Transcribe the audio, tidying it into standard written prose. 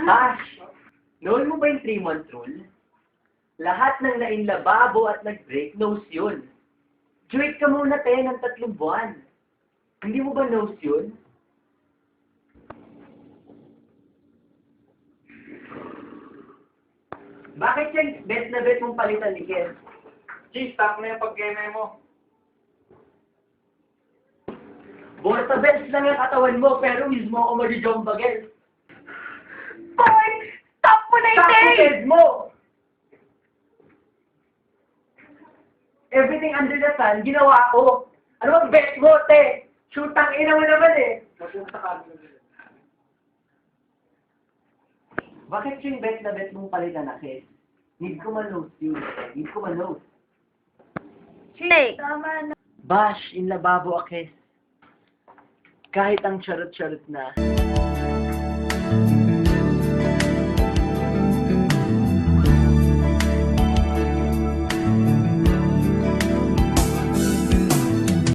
Tash, known mo ba yung 3-month rule? Lahat ng nainlababo at nag-break, knows yun. Duwit ka muna, ng 3 buwan. Hindi mo ba knows yun? Bakit yung bet na bet mong palitan ni Ken? G, stop na yung pag-game mo. Borta best lang yung katawan mo, pero mismo ako mag-jombagel. Boy! Stop mo na Stop ite! yung head mo! Everything under the sun, ginawa ko. Ano bang bet mo, te? Shootang ina mo naman eh. Mapunta ka. Bakit yung bet na bet mong palitan na, Kes? Need ko ma-note yun. Need ko ma-note. Hey! Tama na. Bash, in lababo, Kes. Kahit ang charot-charot na.